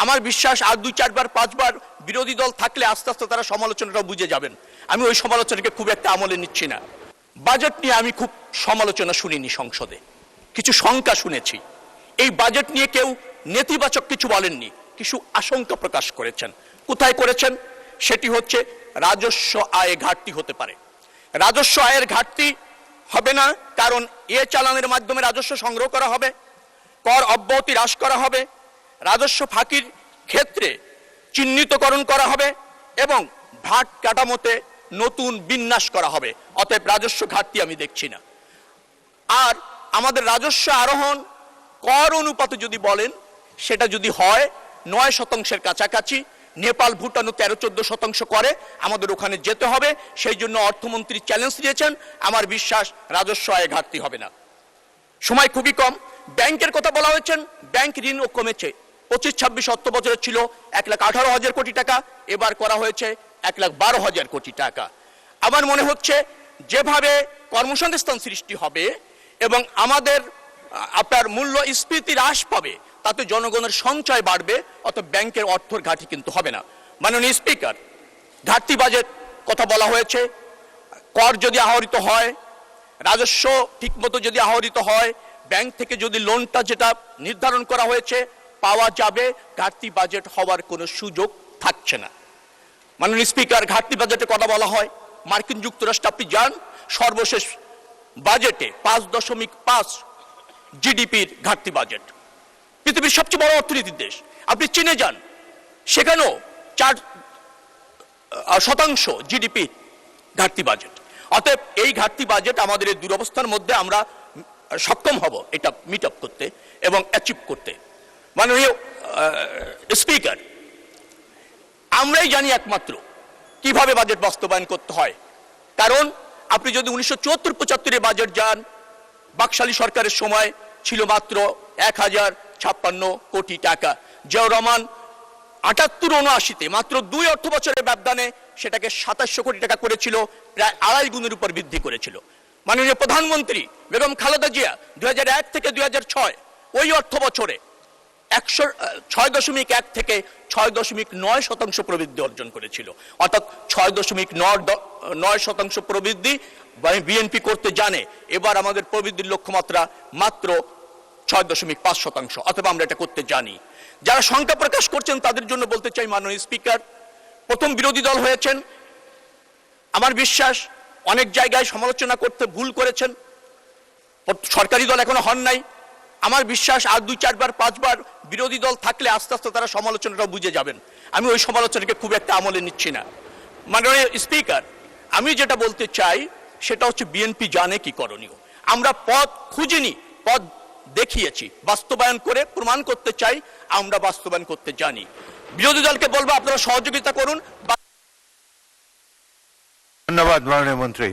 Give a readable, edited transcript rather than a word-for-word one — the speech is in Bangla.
আমার বিশ্বাস আর 2-4 বার 5 বার বিরোধী দল থাকলে আস্তে আস্তে তারা সমালোচনাটা বুঝে যাবেন। আমি ওই সমালোচনাকে খুব একটা আমলে নিচ্ছি না। বাজেট নিয়ে আমি খুব সমালোচনা শুনিনি সংসদে, কিছু শঙ্কা শুনেছি। এই বাজেট নিয়ে কেউ নেতিবাচক কিছু বলেননি, কিছু আশঙ্কা প্রকাশ করেছেন। কোথায় করেছেন? সেটি হচ্ছে রাজস্ব আয়ে ঘাটতি হতে পারে। রাজস্ব আয়ের ঘাটতি হবে না, কারণ এ চালানের মাধ্যমে রাজস্ব সংগ্রহ করা হবে, কর অব্যাহতি হ্রাস করা হবে, রাজস্ব ফাঁকির ক্ষেত্রে চিহ্নিতকরণ করা হবে এবং ভাট কাঠামোতে নতুন বিন্যাস করা হবে। অতএব রাজস্ব ঘাটতি আমি দেখছি না। আর আমাদের রাজস্ব আরোহণ কর অনুপাতে যদি বলেন, সেটা যদি হয় 9% কাছাকাছি, নেপাল ভুটান 13-14% করে, আমাদের ওখানে যেতে হবে। সেই জন্য অর্থমন্ত্রী চ্যালেঞ্জ দিয়েছেন। আমার বিশ্বাস রাজস্ব আয়ে ঘাটতি হবে না। সময় খুবই কম। ব্যাংকের কথা বলা হয়েছেন, ব্যাংক ঋণও কমেছে। 25-26 অর্থ বছরে ছিল 1,18,000 কোটি টাকা, এবার করা হয়েছে 1,12,000 কোটি টাকা। আমার মনে হচ্ছে যেভাবে কর্মসংস্থান সৃষ্টি হবে এবং আমাদের আপনার মূল্যস্ফীতি হ্রাস পাবে, তাতে জনগণের সঞ্চয় বাড়বে, অর্থাৎ ব্যাংকের অর্থের ঘাটতি কিন্তু হবে না। মাননীয় স্পিকার, ঘাটতি বাজেট কথা বলা হয়েছে। কর যদি আহরিত হয়, রাজস্ব ঠিকমতো যদি আহরিত হয়, ব্যাংক থেকে যদি লোনটা যেটা নির্ধারণ করা হয়েছে পাওয়া যাবে, ঘাটতি বাজেট হওয়ার কোনো সুযোগ থাকছে না। মাননীয় স্পিকার, ঘাটতি বাজেটে কথা বলা হয়, মার্কিন যুক্তরাষ্ট্র আপনি যান, সর্বশেষ বাজেটে 5.5 জিডিপির ঘাটতি বাজেট। পৃথিবীর সবচেয়ে বড় অর্থনীতির দেশ। আপনি চীনে যান, সেখানেও 4% জিডিপি ঘাটতি বাজেট। অতএব এই ঘাটতি বাজেট আমাদের এই দুরবস্থার মধ্যে আমরা সক্ষম হব এটা মিট আপ করতে এবং অ্যাচিভ করতে। মাননীয় স্পিকার, আমরাই জানি একমাত্র কিভাবে বাজেট বাস্তবায়ন করতে হয়। কারণ আপনি যদি 1974-75 বাজেট যান, বাকশালী সরকারের সময় ছিল মাত্র 1056 কোটি টাকা। জিয়াউর রহমান 78-79-তে মাত্র 2 অর্থ বছরের ব্যবধানে সেটাকে 2700 কোটি টাকা করেছিল, প্রায় 2.5 গুণের উপর বৃদ্ধি করেছিল। মাননীয় প্রধানমন্ত্রী বেগম খালেদা জিয়া 2001 থেকে 2006 ওই অর্থ বছরে 6.1 থেকে 6.9% প্রবৃদ্ধি অর্জন করেছিল। অর্থাৎ 6.9% প্রবৃদ্ধি বিএনপি করতে জানে। এবার আমাদের প্রবৃদ্ধির লক্ষ্যমাত্রা মাত্র 6.5%, অথবা আমরা এটা করতে জানি। যারা শঙ্কা প্রকাশ করছেন তাদের জন্য বলতে চাই, মাননীয় স্পিকার, প্রথম বিরোধী দল হয়েছেন, আমার বিশ্বাস অনেক জায়গায় সমালোচনা করতে ভুল করেছেন। সরকারি দল এখনো হন নাই। আমার বিশ্বাস আর 2-4 বার 5 বার বিরোধী দল থাকলে আস্তে আস্তে তারা সমালোচনাটা বুঝে যাবেন। আমি ওই সমালোচনাকে খুব একটা আমলে নিচ্ছি না। মাননীয় স্পিকার, আমি যেটা বলতে চাই সেটা হচ্ছে বিএনপি জানে কি করণীয়। আমরা পথ খুঁজিনি, পথ দেখিয়েছি, বাস্তবায়ন করে প্রমাণ করতে চাই আমরা বাস্তবায়ন করতে জানি। বিরোধী দলকে বলবো আপনারা সহযোগিতা করুন। ধন্যবাদ মাননীয় মন্ত্রী।